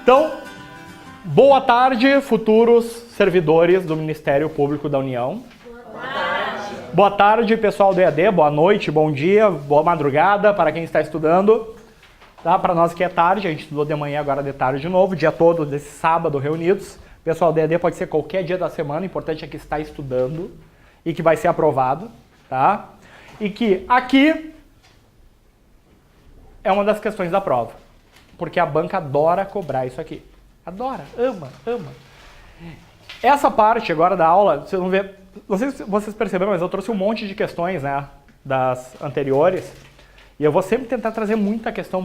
Então, boa tarde, futuros servidores do Ministério Público da União. Boa tarde. Boa tarde, pessoal do EAD, boa noite, bom dia, boa madrugada para quem está estudando. Tá? Para nós que é tarde, a gente estudou de manhã, agora de tarde de novo, o dia todo desse sábado reunidos. Pessoal do EAD pode ser qualquer dia da semana, o importante é que está estudando e que vai ser aprovado. Tá? E que aqui é uma das questões da prova. Porque a banca adora cobrar isso aqui. Adora, ama, ama. Essa parte agora da aula, vocês vão ver, vocês perceberam, mas eu trouxe um monte de questões, né, das anteriores. E eu vou sempre tentar trazer muita questão,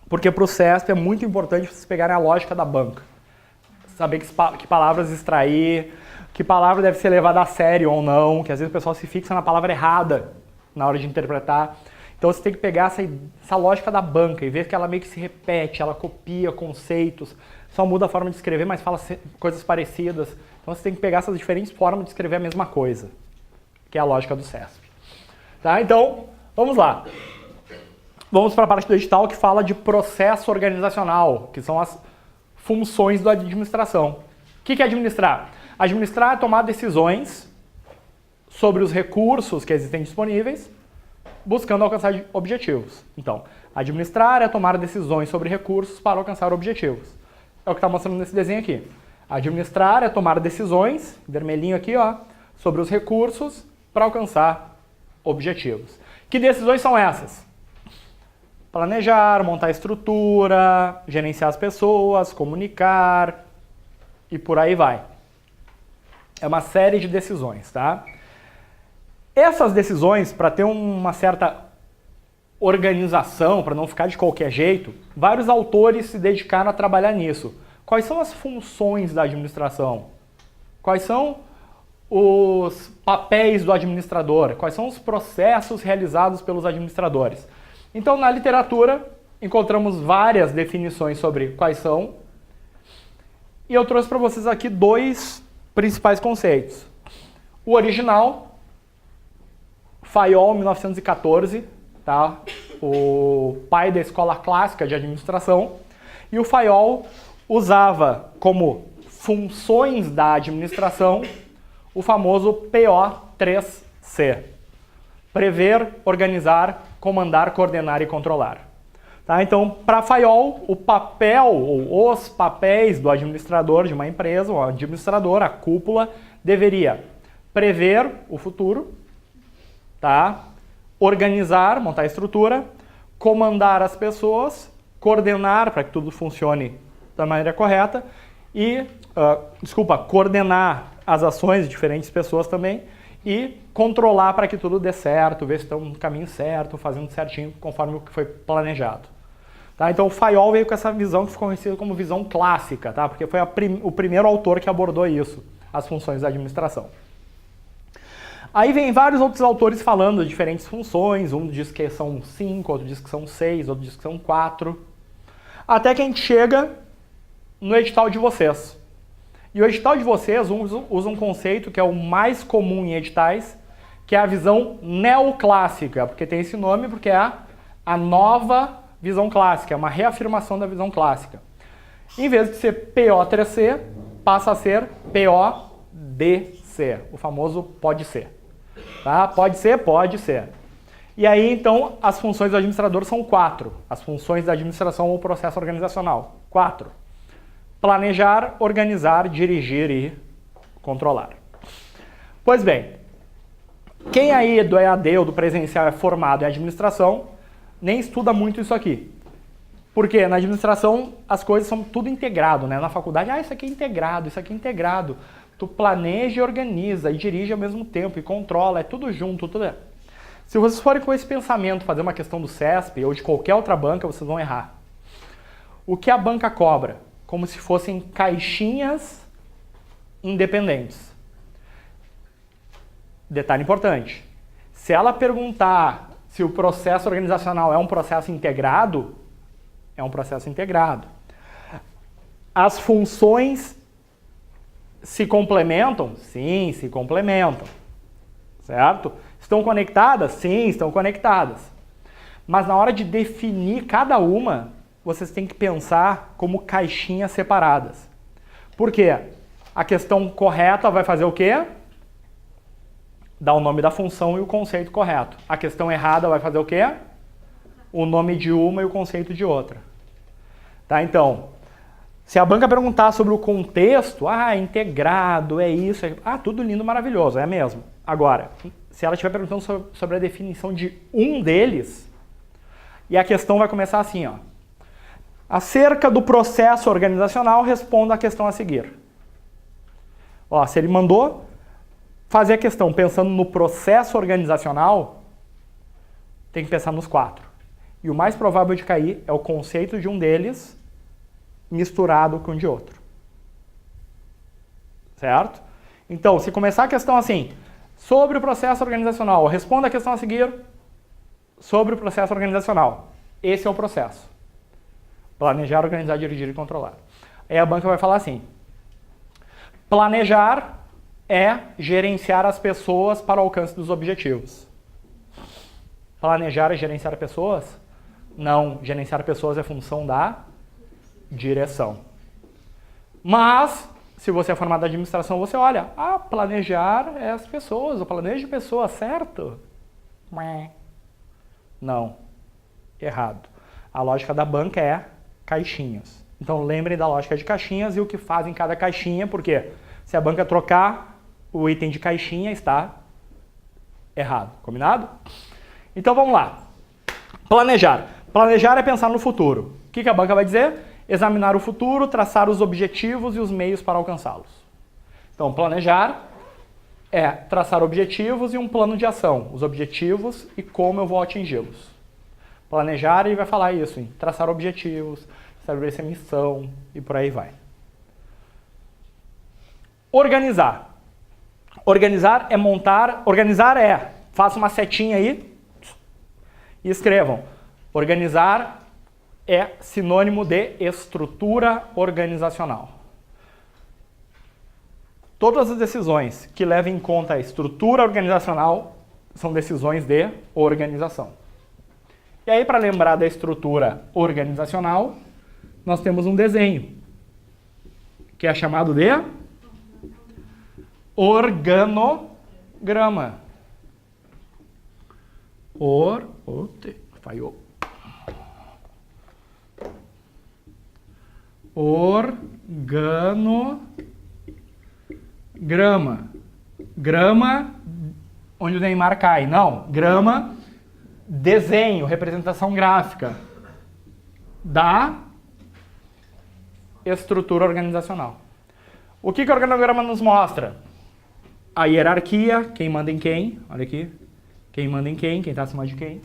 porque para o CESP é muito importante vocês pegarem a lógica da banca. Saber que palavras extrair, que palavra deve ser levada a sério ou não, que às vezes o pessoal se fixa na palavra errada na hora de interpretar. Então você tem que pegar essa lógica da banca e ver que ela meio que se repete, ela copia conceitos, só muda a forma de escrever, mas fala coisas parecidas. Então você tem que pegar essas diferentes formas de escrever a mesma coisa, que é a lógica do CESP. Tá? Então, vamos lá. Vamos para a parte do edital que fala de processo organizacional, que são as funções da administração. O que é administrar? Administrar é tomar decisões sobre os recursos que existem disponíveis, buscando alcançar objetivos. Então, administrar é tomar decisões sobre recursos para alcançar objetivos. É o que está mostrando nesse desenho aqui. Administrar é tomar decisões, vermelhinho aqui, ó, sobre os recursos para alcançar objetivos. Que decisões são essas? Planejar, montar estrutura, gerenciar as pessoas, comunicar e por aí vai. É uma série de decisões, tá? Essas decisões, para ter uma certa organização, para não ficar de qualquer jeito, vários autores se dedicaram a trabalhar nisso. Quais são as funções da administração? Quais são os papéis do administrador? Quais são os processos realizados pelos administradores? Então, na literatura, encontramos várias definições sobre quais são. E eu trouxe para vocês aqui dois principais conceitos. O original, Fayol, 1914, tá? O pai da escola clássica de administração. E o Fayol usava como funções da administração o famoso PO3C. Prever, organizar, comandar, coordenar e controlar. Tá? Então, para Fayol, o papel ou os papéis do administrador de uma empresa, o administrador, a cúpula, deveria prever o futuro, tá? Organizar, montar a estrutura, comandar as pessoas, coordenar para que tudo funcione da maneira correta e, coordenar as ações de diferentes pessoas também e controlar para que tudo dê certo, ver se estão no caminho certo, fazendo certinho conforme o que foi planejado. Tá? Então o Fayol veio com essa visão que ficou conhecida como visão clássica, tá? Porque foi o primeiro autor que abordou isso, as funções da administração. Aí vem vários outros autores falando de diferentes funções, um diz que são 5, outro diz que são 6, outro diz que são 4, até que a gente chega no edital de vocês. E o edital de vocês usa um conceito que é o mais comum em editais, que é a visão neoclássica, porque tem esse nome porque é a nova visão clássica, é uma reafirmação da visão clássica. Em vez de ser PO3C, passa a ser PODC, o famoso pode ser. Tá? Pode ser, pode ser. E aí, então, as funções do administrador são 4. As funções da administração ou processo organizacional. 4. Planejar, organizar, dirigir e controlar. Pois bem, quem aí do EAD ou do presencial é formado em administração, nem estuda muito isso aqui. Porque na administração as coisas são tudo integrado, né? Na faculdade, isso aqui é integrado, isso aqui é integrado. Tu planeja e organiza, e dirige ao mesmo tempo, e controla, é tudo junto, tudo. Se vocês forem com esse pensamento fazer uma questão do CESP ou de qualquer outra banca, vocês vão errar. O que a banca cobra? Como se fossem caixinhas independentes. Detalhe importante. Se ela perguntar se o processo organizacional é um processo integrado, é um processo integrado. As funções se complementam? Sim, se complementam. certo? Estão conectadas? Sim, estão conectadas. Mas na hora de definir cada uma, vocês têm que pensar como caixinhas separadas. Por quê? A questão correta vai fazer o quê? Dar o nome da função e o conceito correto. A questão errada vai fazer o quê? O nome de uma e o conceito de outra. Tá? Então, se a banca perguntar sobre o contexto, é integrado, é isso, tudo lindo, maravilhoso, é mesmo. Agora, se ela estiver perguntando sobre a definição de um deles, e a questão vai começar assim, ó. Acerca do processo organizacional, responda a questão a seguir. Ó, se ele mandou fazer a questão pensando no processo organizacional, tem que pensar nos 4. E o mais provável de cair é o conceito de um deles misturado com o de outro. Certo? Então, se começar a questão assim, sobre o processo organizacional, responda a questão a seguir sobre o processo organizacional. Esse é o processo. Planejar, organizar, dirigir e controlar. Aí a banca vai falar assim, planejar é gerenciar as pessoas para o alcance dos objetivos. Planejar é gerenciar pessoas? Não, gerenciar pessoas é função da direção. Mas, se você é formado em administração, você olha, planejar é as pessoas, o planejo de pessoas, certo? Não, errado. A lógica da banca é caixinhas. Então lembrem da lógica de caixinhas e o que faz em cada caixinha, porque se a banca trocar o item de caixinha, está errado. Combinado? Então vamos lá. Planejar. Planejar é pensar no futuro. O que a banca vai dizer? Examinar o futuro, traçar os objetivos e os meios para alcançá-los. Então, planejar é traçar objetivos e um plano de ação. Os objetivos e como eu vou atingi-los. Planejar, ele vai falar isso, em traçar objetivos, estabelecer missão e por aí vai. Organizar. Organizar é montar, faça uma setinha aí e escrevam. Organizar é sinônimo de estrutura organizacional. Todas as decisões que levem em conta a estrutura organizacional são decisões de organização. E aí, para lembrar da estrutura organizacional, nós temos um desenho, que é chamado de organograma. Falhou. Organograma. Grama, onde o Neymar cai. Não, grama, desenho, representação gráfica da estrutura organizacional. O que o organograma nos mostra? A hierarquia, quem manda em quem, olha aqui, quem manda em quem está acima de quem.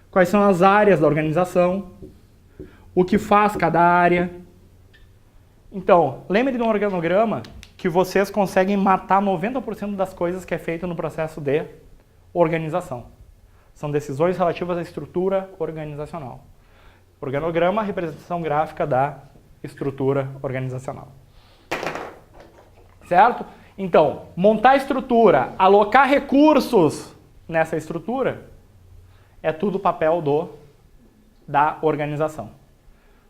Quais são as áreas da organização, o que faz cada área. Então, lembre de um organograma que vocês conseguem matar 90% das coisas que é feito no processo de organização. São decisões relativas à estrutura organizacional. Organograma, representação gráfica da estrutura organizacional. Certo? Então, montar estrutura, alocar recursos nessa estrutura, é tudo papel da organização.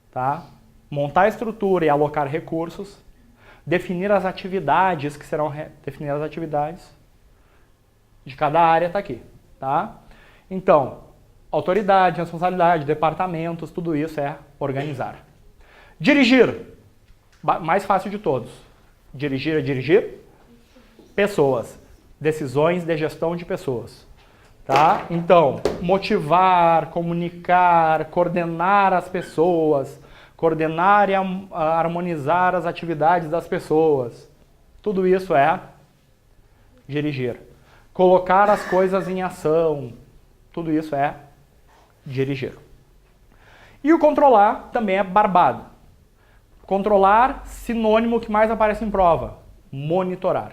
Tá? Montar a estrutura e alocar recursos, definir as atividades que serão definir as atividades de cada área está aqui. Tá? Então, autoridade, responsabilidade, departamentos, tudo isso é organizar. Dirigir, mais fácil de todos. Dirigir é dirigir pessoas, decisões de gestão de pessoas. Tá? Então, motivar, comunicar, coordenar as pessoas, coordenar e harmonizar as atividades das pessoas. Tudo isso é dirigir. Colocar as coisas em ação. Tudo isso é dirigir. E o controlar também é barbado. Controlar, sinônimo que mais aparece em prova. Monitorar.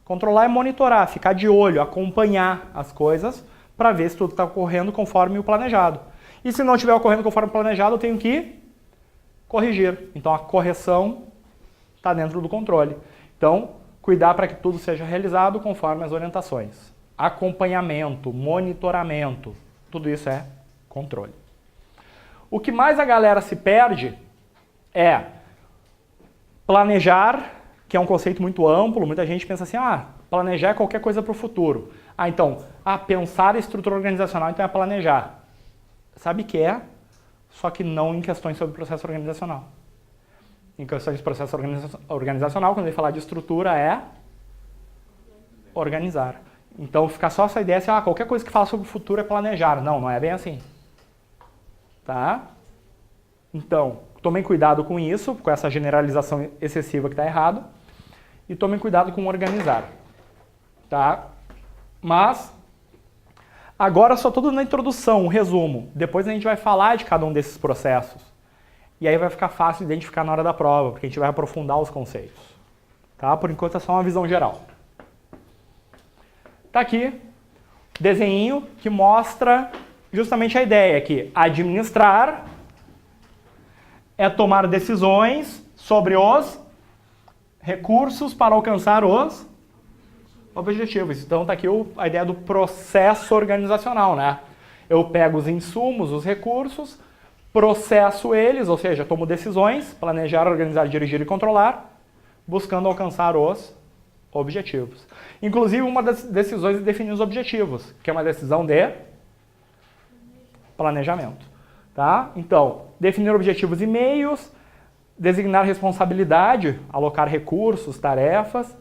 Controlar é monitorar, ficar de olho, acompanhar as coisas para ver se tudo está ocorrendo conforme o planejado. E se não estiver ocorrendo conforme o planejado, eu tenho que corrigir. Então a correção está dentro do controle. Então, cuidar para que tudo seja realizado conforme as orientações. Acompanhamento, monitoramento, tudo isso é controle. O que mais a galera se perde é planejar, que é um conceito muito amplo, muita gente pensa assim, planejar é qualquer coisa para o futuro. Então, pensar em estrutura organizacional, então é planejar. Sabe que é, só que não em questões sobre processo organizacional. Em questões de processo organizacional, quando ele falar de estrutura, é organizar. Então, ficar só essa ideia assim, qualquer coisa que fala sobre o futuro é planejar. Não, não é bem assim. Tá? Então, tomem cuidado com isso, com essa generalização excessiva que está errado. E tomem cuidado com organizar. Tá? Mas, agora só tudo na introdução, um resumo. Depois a gente vai falar de cada um desses processos. E aí vai ficar fácil identificar na hora da prova, porque a gente vai aprofundar os conceitos. Tá? Por enquanto é só uma visão geral. Tá aqui, desenho que mostra justamente a ideia que administrar é tomar decisões sobre os recursos para alcançar os objetivos. Então tá aqui a ideia do processo organizacional, né? Eu pego os insumos, os recursos, processo eles, ou seja, tomo decisões, planejar, organizar, dirigir e controlar, buscando alcançar os objetivos. Inclusive, uma das decisões é definir os objetivos, que é uma decisão de planejamento. Tá? Então, definir objetivos e meios, designar responsabilidade, alocar recursos, tarefas,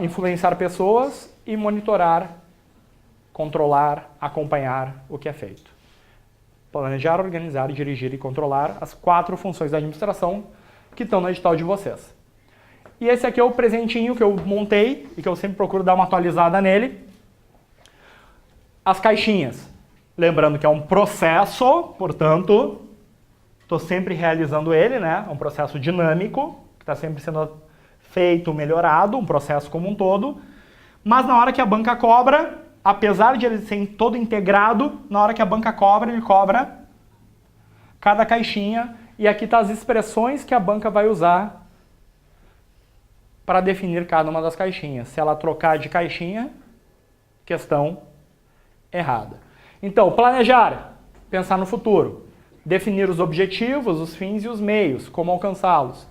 influenciar pessoas e monitorar, controlar, acompanhar o que é feito. Planejar, organizar, dirigir e controlar as 4 funções da administração que estão no edital de vocês. E esse aqui é o presentinho que eu montei e que eu sempre procuro dar uma atualizada nele. As caixinhas. Lembrando que é um processo, portanto, estou sempre realizando ele, né? É um processo dinâmico, que está sempre sendo feito, melhorado, um processo como um todo. Mas na hora que a banca cobra, apesar de ele ser todo integrado, na hora que a banca cobra, ele cobra cada caixinha. E aqui estão as expressões que a banca vai usar para definir cada uma das caixinhas. Se ela trocar de caixinha, questão errada. Então, planejar, pensar no futuro. Definir os objetivos, os fins e os meios, como alcançá-los.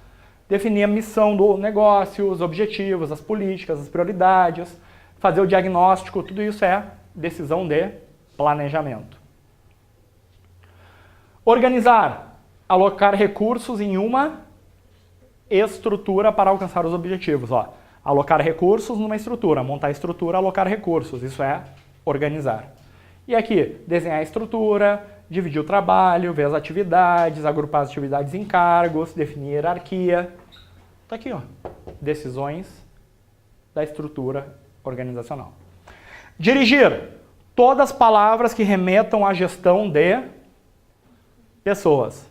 Definir a missão do negócio, os objetivos, as políticas, as prioridades. Fazer o diagnóstico, tudo isso é decisão de planejamento. Organizar, alocar recursos em uma estrutura para alcançar os objetivos. Alocar recursos numa estrutura, montar a estrutura, alocar recursos, isso é organizar. E aqui, desenhar a estrutura, dividir o trabalho, ver as atividades, agrupar as atividades em cargos, definir hierarquia. Tá aqui, decisões da estrutura organizacional. Dirigir, todas as palavras que remetam à gestão de pessoas.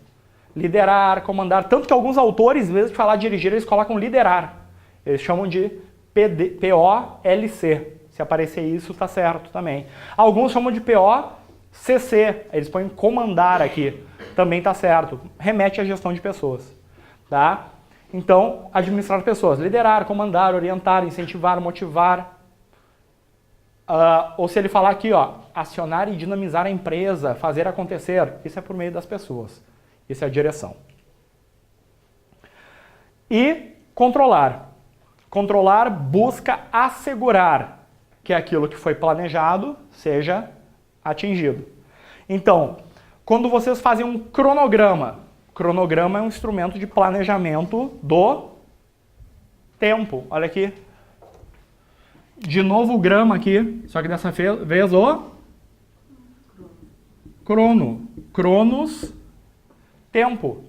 Liderar, comandar, tanto que alguns autores, em vez de falar dirigir, eles colocam liderar. Eles chamam de POLC. Se aparecer isso, tá certo também. Alguns chamam de POCC, eles põem comandar aqui, também tá certo. Remete à gestão de pessoas, tá? Então, administrar pessoas, liderar, comandar, orientar, incentivar, motivar. Ou se ele falar aqui, acionar e dinamizar a empresa, fazer acontecer, isso é por meio das pessoas. Isso é a direção. E controlar. Controlar busca assegurar que aquilo que foi planejado seja atingido. Então, quando vocês fazem um cronograma é um instrumento de planejamento do tempo. Olha aqui. De novo o grama aqui, só que dessa vez o crono. Cronos, tempo.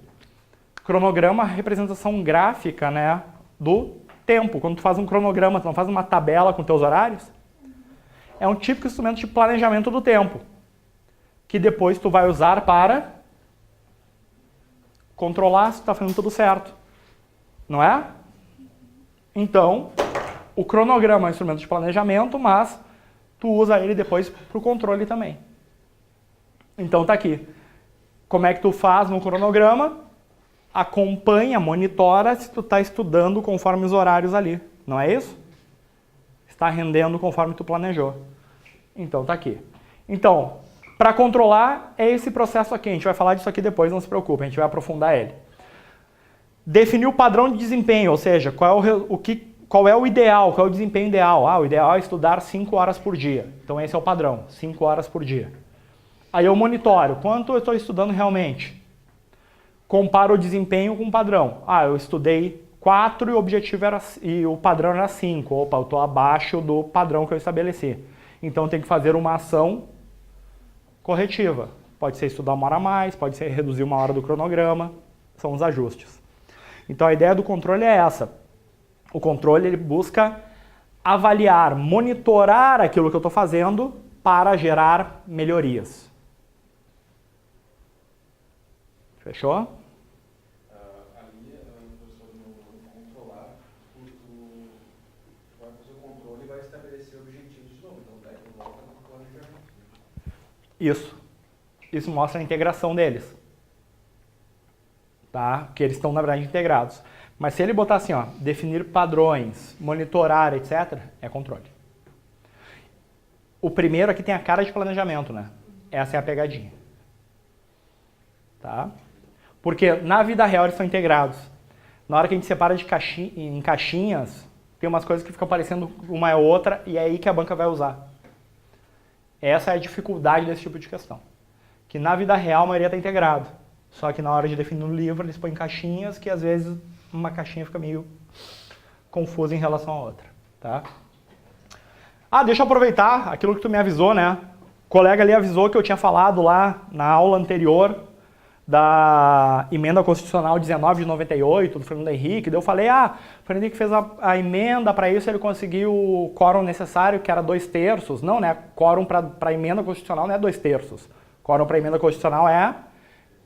Cronograma, representação gráfica, né, do tempo. Quando tu faz um cronograma, tu não faz uma tabela com teus horários? É um típico instrumento de planejamento do tempo, que depois tu vai usar para controlar se tu está fazendo tudo certo. Não é? Então, o cronograma é um instrumento de planejamento, mas tu usa ele depois para o controle também. Então tá aqui. Como é que tu faz no cronograma? acompanha, monitora se tu está estudando conforme os horários ali. Não é isso? Está rendendo conforme tu planejou. Então tá aqui. Então, para controlar é esse processo aqui. A gente vai falar disso aqui depois, não se preocupe, a gente vai aprofundar ele. Definir o padrão de desempenho, ou seja, qual é o ideal, qual é o desempenho ideal. O ideal é estudar 5 horas por dia. Então esse é o padrão, 5 horas por dia. Aí eu monitoro, quanto eu estou estudando realmente? Comparo o desempenho com o padrão. Eu estudei 4 e o objetivo era, e o padrão era 5. Opa, eu estou abaixo do padrão que eu estabeleci. Então tem que fazer uma ação corretiva. Pode ser estudar 1 hora a mais, pode ser reduzir 1 hora do cronograma, são os ajustes. Então a ideia do controle é essa. O controle ele busca avaliar, monitorar aquilo que eu estou fazendo para gerar melhorias. Fechou? Ali, professor, no controlar, tu vai fazer o controle e vai estabelecer objetivos de novo. Então, daí tu volta no planejamento. Isso. Isso mostra a integração deles. Tá? Que eles estão, na verdade, integrados. Mas se ele botar assim, ó, definir padrões, monitorar, etc., é controle. O primeiro aqui tem a cara de planejamento, né? Essa é a pegadinha. Tá? Porque na vida real eles são integrados. Na hora que a gente separa em caixinhas, tem umas coisas que ficam parecendo uma é outra e é aí que a banca vai usar. Essa é a dificuldade desse tipo de questão. Que na vida real a maioria está integrado. Só que na hora de definir no livro eles põem caixinhas que às vezes uma caixinha fica meio confusa em relação à outra. Tá? Deixa eu aproveitar aquilo que tu me avisou, né? O colega ali avisou que eu tinha falado lá na aula anterior da emenda constitucional 19 de 98, do Fernando Henrique. Daí eu falei, o Fernando Henrique fez a emenda, para isso ele conseguiu o quórum necessário, que era 2/3. Não, né? Quórum para a emenda constitucional não é 2/3. Quórum para a emenda constitucional é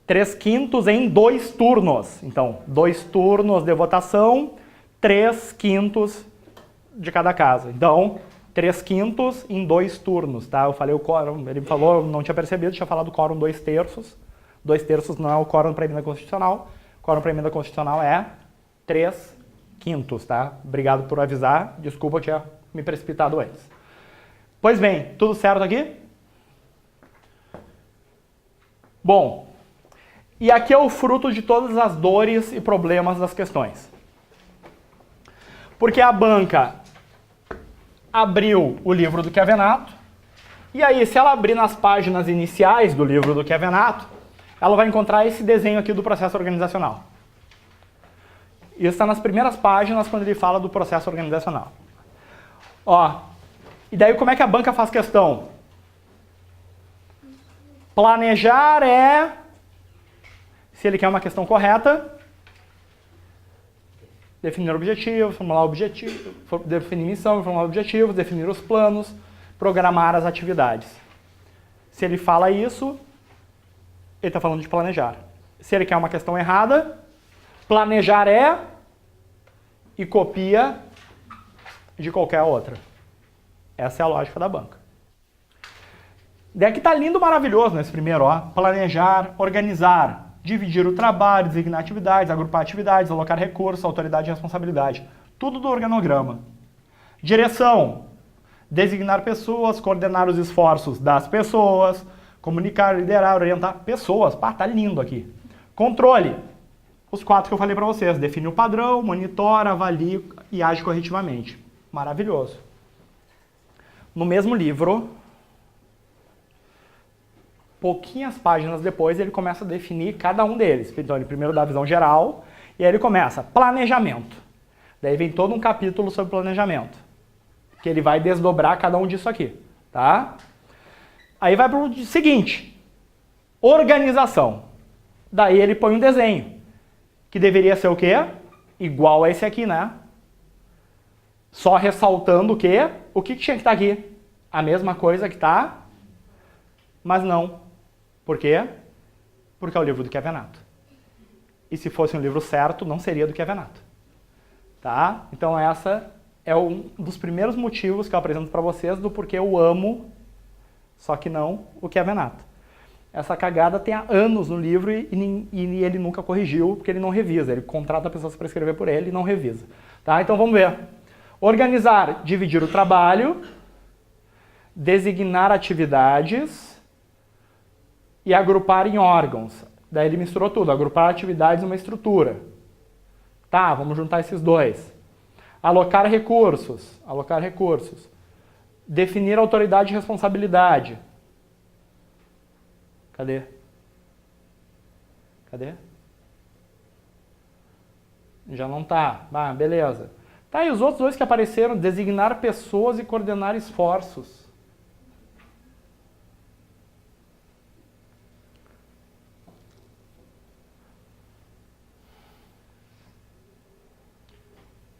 3/5 em 2 turnos. Então, 2 turnos de votação, 3/5 de cada casa. Então, 3/5 em 2 turnos, tá? Eu falei o quórum, ele falou, não tinha percebido, tinha falado quórum 2/3. 2/3 não é o quórum para emenda constitucional. Quórum para emenda constitucional é 3/5, tá? Obrigado por avisar. Desculpa, eu tinha me precipitado antes. Pois bem, tudo certo aqui? Bom, e aqui é o fruto de todas as dores e problemas das questões. Porque a banca abriu o livro do Chiavenato, e aí se ela abrir nas páginas iniciais do livro do Chiavenato, ela vai encontrar esse desenho aqui do processo organizacional. Isso está nas primeiras páginas quando ele fala do processo organizacional. E daí como é que a banca faz questão? Planejar é, se ele quer uma questão correta, definir objetivos, formular objetivos, definir missão, formular objetivos, definir os planos, programar as atividades. Se ele fala isso, ele está falando de planejar. Se ele quer uma questão errada, planejar é e copia de qualquer outra. Essa é a lógica da banca. Daí aqui está lindo, maravilhoso nesse primeiro, planejar, organizar, dividir o trabalho, designar atividades, agrupar atividades, alocar recursos, autoridade e responsabilidade. Tudo do organograma. Direção, designar pessoas, coordenar os esforços das pessoas, comunicar, liderar, orientar pessoas. Tá lindo aqui. Controle, os 4 que eu falei para vocês. Define o padrão, monitora, avalia e age corretivamente. Maravilhoso. No mesmo livro, pouquinhas páginas depois, ele começa a definir cada um deles. Então, ele primeiro dá a visão geral, e aí ele começa planejamento. Daí vem todo um capítulo sobre planejamento, que ele vai desdobrar cada um disso aqui, tá? Aí vai para o seguinte, organização. Daí ele põe um desenho, que deveria ser o quê? Igual a esse aqui, né? Só ressaltando o quê? O que tinha que estar aqui? A mesma coisa que está, mas não. Por quê? Porque é o livro do Chiavenato. E se fosse um livro certo, não seria do Chiavenato. Tá? Então essa é um dos primeiros motivos que eu apresento para vocês do porquê eu amo, só que não o Chiavenato. essa cagada tem há anos no livro e ele nunca corrigiu, porque ele não revisa. Ele contrata pessoas para escrever por ele e não revisa. Tá? Então vamos ver. Organizar, dividir o trabalho, designar atividades e agrupar em órgãos. Daí ele misturou tudo, agrupar atividades numa estrutura. Tá, vamos juntar esses dois. Alocar recursos. Definir autoridade e responsabilidade. Cadê? Já não tá. Ah, beleza. Tá, e os outros dois que apareceram? Designar pessoas e coordenar esforços.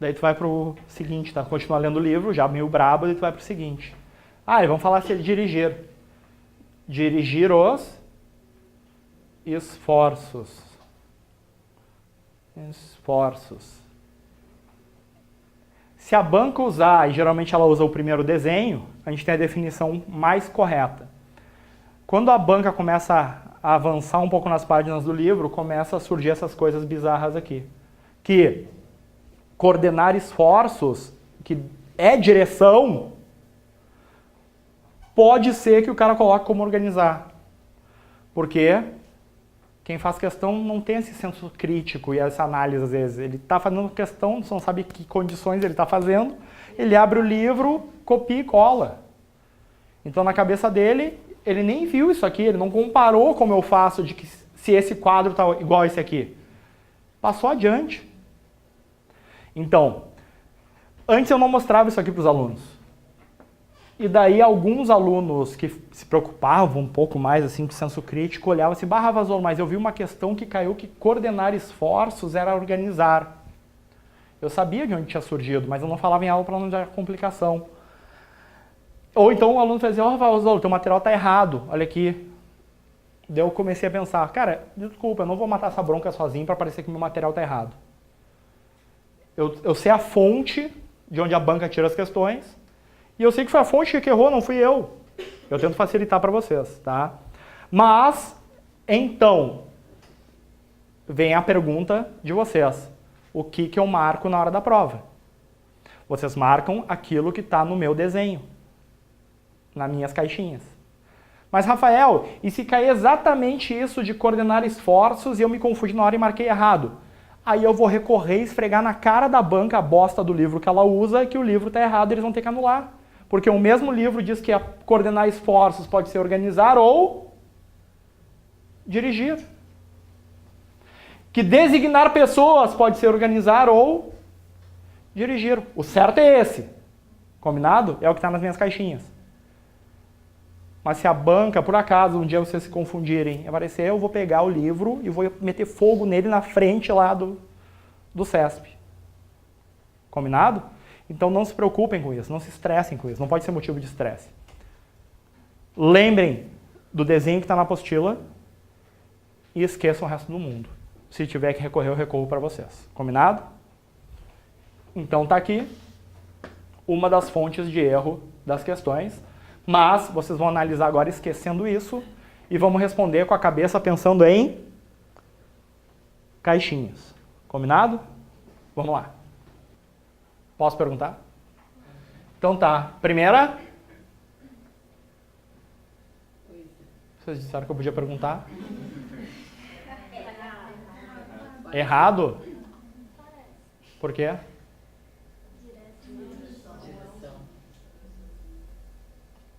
Daí tu vai pro seguinte, tá? Continua lendo o livro, já meio brabo, daí tu vai pro seguinte. Ah, e vamos falar se ele dirigir. Dirigir os esforços. Se a banca usar, e geralmente ela usa o primeiro desenho, a gente tem a definição mais correta. Quando a banca começa a avançar um pouco nas páginas do livro, começa a surgir essas coisas bizarras aqui. Que coordenar esforços, que é direção, pode ser que o cara coloque como organizar. Porque quem faz questão não tem esse senso crítico e essa análise às vezes. Ele está fazendo questão, você não sabe que condições ele está fazendo, ele abre o livro, copia e cola. Então na cabeça dele, ele nem viu isso aqui, ele não comparou como eu faço de que se esse quadro está igual a esse aqui. Passou adiante. Então, antes eu não mostrava isso aqui para os alunos. E daí alguns alunos que se preocupavam um pouco mais assim com o senso crítico olhavam assim, barra Vazolo, mas eu vi uma questão que caiu que coordenar esforços era organizar. Eu sabia de onde tinha surgido, mas eu não falava em aula para não dar complicação. Ou então o aluno fazia, Vazolo, teu material está errado, olha aqui. Daí eu comecei a pensar, cara, desculpa, eu não vou matar essa bronca sozinho para parecer que meu material está errado. Eu sei a fonte de onde a banca tira as questões, e eu sei que foi a fonte que errou, não fui eu. Eu tento facilitar para vocês, tá? Mas, então, vem a pergunta de vocês. O que eu marco na hora da prova? Vocês marcam aquilo que está no meu desenho, nas minhas caixinhas. Mas, Rafael, e se cair exatamente isso de coordenar esforços e eu me confundi na hora e marquei errado? Aí eu vou recorrer e esfregar na cara da banca a bosta do livro que ela usa, que o livro está errado e eles vão ter que anular. Porque o mesmo livro diz que coordenar esforços pode ser organizar ou dirigir. Que designar pessoas pode ser organizar ou dirigir. O certo é esse. Combinado? É o que está nas minhas caixinhas. Mas se a banca, por acaso, um dia vocês se confundirem e aparecer, eu vou pegar o livro e vou meter fogo nele na frente lá do CESP. Combinado? Então não se preocupem com isso, não se estressem com isso, não pode ser motivo de estresse. Lembrem do desenho que está na apostila e esqueçam o resto do mundo. Se tiver que recorrer, eu recorro para vocês. Combinado? Então está aqui uma das fontes de erro das questões. Mas vocês vão analisar agora esquecendo isso e vamos responder com a cabeça pensando em caixinhas. Combinado? Vamos lá. Posso perguntar? Então tá. Primeira? Vocês disseram que eu podia perguntar? Errado? Por quê?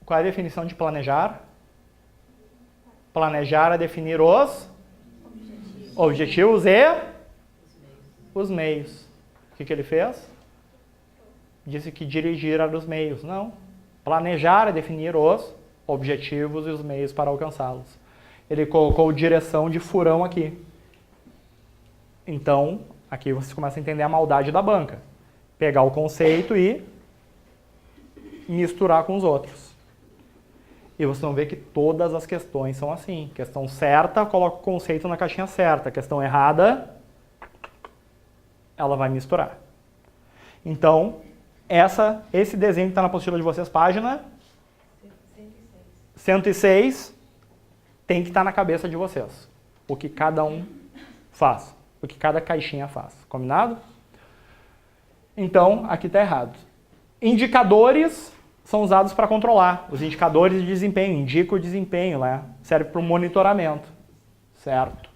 Qual é a definição de planejar? Planejar é definir os objetivos e os meios. O que ele fez? Disse que dirigir era os meios. Não. Planejar é definir os objetivos e os meios para alcançá-los. Ele colocou direção de furão aqui. Então, aqui vocês começam a entender a maldade da banca. Pegar o conceito e misturar com os outros. E vocês vão ver que todas as questões são assim. Questão certa, coloca o conceito na caixinha certa. Questão errada, ela vai misturar. Então, esse desenho que está na apostila de vocês, página 106. tem que estar na cabeça de vocês. O que cada um faz. O que cada caixinha faz. Combinado? Então, aqui está errado. Indicadores são usados para controlar. Os indicadores de desempenho. Indica o desempenho, né? Serve para o monitoramento. Certo?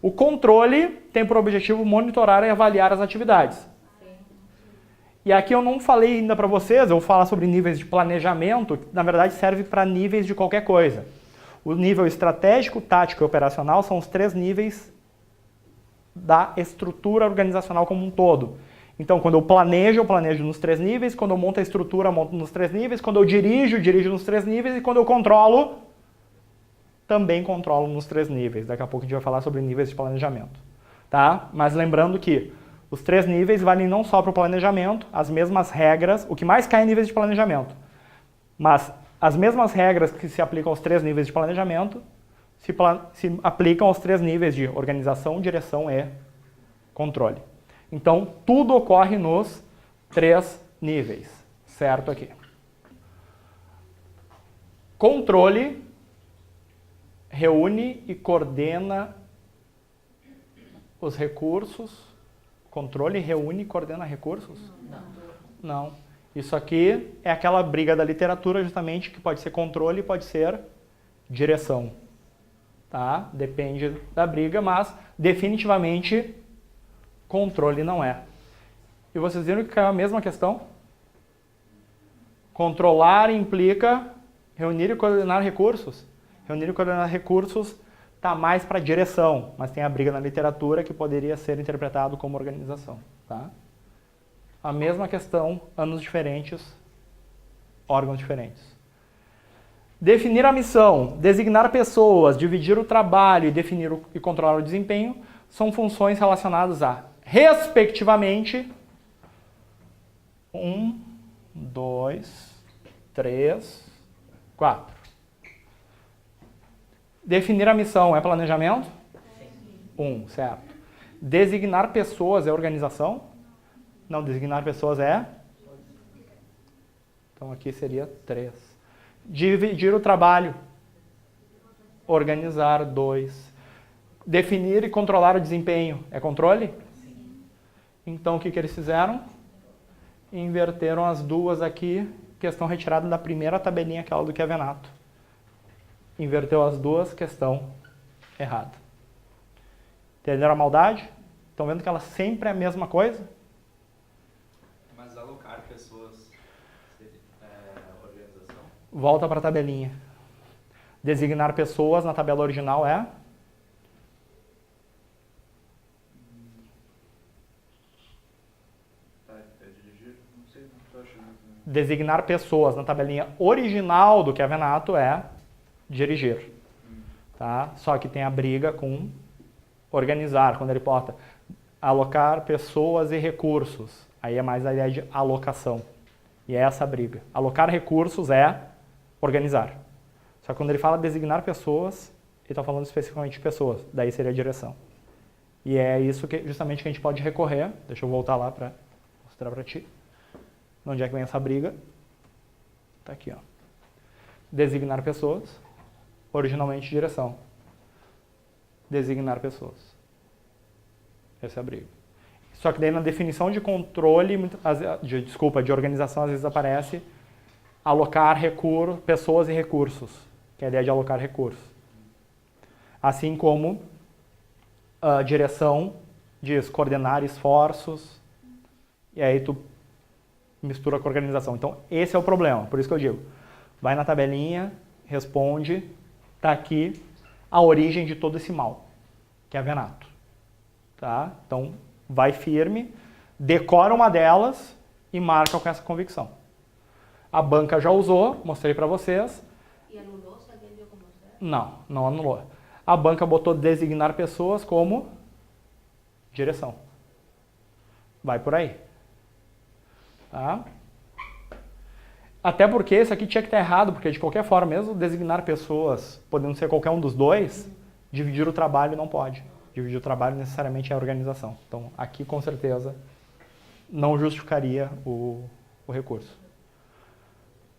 O controle tem por objetivo monitorar e avaliar as atividades. E aqui eu não falei ainda para vocês, eu vou falar sobre níveis de planejamento, que na verdade serve para níveis de qualquer coisa. O nível estratégico, tático e operacional são os 3 níveis da estrutura organizacional como um todo. Então, quando eu planejo nos 3 níveis, quando eu monto a estrutura, monto nos 3 níveis, quando eu dirijo nos 3 níveis, e quando eu controlo, também controlo nos 3 níveis. Daqui a pouco a gente vai falar sobre níveis de planejamento. Tá? Mas lembrando que os 3 níveis valem não só para o planejamento, as mesmas regras, o que mais cai em níveis de planejamento. Mas as mesmas regras que se aplicam aos 3 níveis de planejamento se aplicam aos 3 níveis de organização, direção e controle. Então, tudo ocorre nos 3 níveis, certo aqui. Controle reúne e coordena os recursos. Controle reúne e coordena recursos? Não. Isso aqui é aquela briga da literatura, justamente, que pode ser controle e pode ser direção. Tá? Depende da briga, mas definitivamente controle não é. E vocês viram que caiu a mesma questão? Controlar implica reunir e coordenar recursos. Reunir e coordenar recursos está mais para direção, mas tem a briga na literatura que poderia ser interpretado como organização. Tá? A mesma questão, anos diferentes, órgãos diferentes. Definir a missão, designar pessoas, dividir o trabalho e definir e controlar o desempenho são funções relacionadas a, respectivamente, 1, 2, 3, 4. Definir a missão é planejamento? Sim. 1, certo. Designar pessoas é organização? Não, designar pessoas é? Então aqui seria 3. Dividir o trabalho. Organizar, 2. Definir e controlar o desempenho é controle? Sim. Então o que eles fizeram? Inverteram as duas aqui, questão retirada da primeira tabelinha, aquela do Chiavenato. Inverteu as duas, questão errada. Entenderam a maldade? Estão vendo que ela sempre é a mesma coisa? Mas alocar pessoas é organização? Volta para a tabelinha. Designar pessoas na tabela original é? Dirigir? Não sei, não estou achando. Designar pessoas na tabelinha original do Chiavenato é dirigir. Tá? Só que tem a briga com organizar, quando ele bota alocar pessoas e recursos. Aí é mais a ideia de alocação. E é essa a briga. Alocar recursos é organizar. Só que quando ele fala designar pessoas, ele está falando especificamente de pessoas. Daí seria a direção. E é isso que justamente que a gente pode recorrer. Deixa eu voltar lá para mostrar para ti. Onde é que vem essa briga? Está aqui, ó. Designar pessoas. Originalmente direção. Designar pessoas. Essa é a briga. Só que daí na definição de controle, de organização, às vezes aparece alocar pessoas e recursos, que é a ideia de alocar recursos. Assim como a direção diz coordenar esforços, e aí tu mistura com a organização. Então esse é o problema, por isso que eu digo, vai na tabelinha, responde, está aqui a origem de todo esse mal, que é a Chiavenato. Tá? Então, vai firme, decora uma delas e marca com essa convicção. A banca já usou, mostrei para vocês. E anulou, se alguém viu como você? Não anulou. A banca botou designar pessoas como direção. Vai por aí. Tá? Até porque isso aqui tinha que estar errado, porque de qualquer forma, mesmo designar pessoas, podendo ser qualquer um dos dois, dividir o trabalho não pode. Dividir o trabalho necessariamente é a organização. Então, aqui com certeza não justificaria o recurso.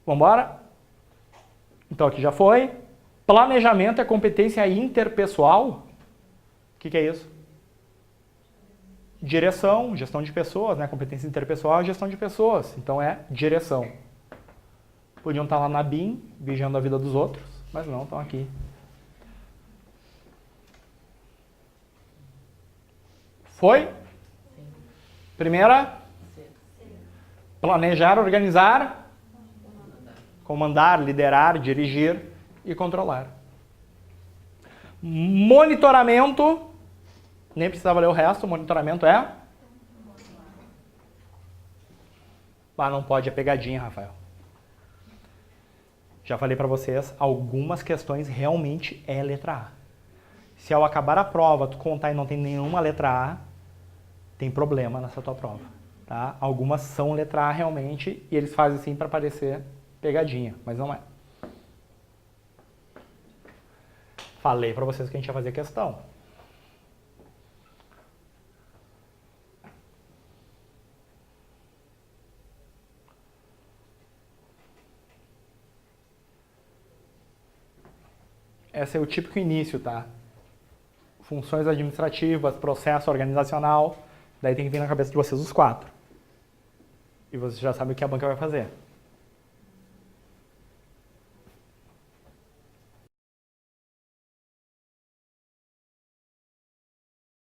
Vamos embora? Então, aqui já foi. Planejamento é competência interpessoal? O que é isso? Direção, gestão de pessoas, né? Competência interpessoal é gestão de pessoas. Então é direção. Podiam estar lá na BIM, vigiando a vida dos outros, mas não, estão aqui. Foi? Primeira? Planejar, organizar, comandar, liderar, dirigir e controlar. Monitoramento, nem precisava ler o resto, monitoramento é? Ah, não pode, é pegadinha, Rafael. Já falei para vocês, algumas questões realmente é letra A. Se ao acabar a prova tu contar e não tem nenhuma letra A, tem problema nessa tua prova. Tá? Algumas são letra A realmente e eles fazem assim para parecer pegadinha, mas não é. Falei para vocês que a gente ia fazer questão. Esse é o típico início, tá? Funções administrativas, processo organizacional, daí tem que vir na cabeça de vocês os 4. E vocês já sabem o que a banca vai fazer.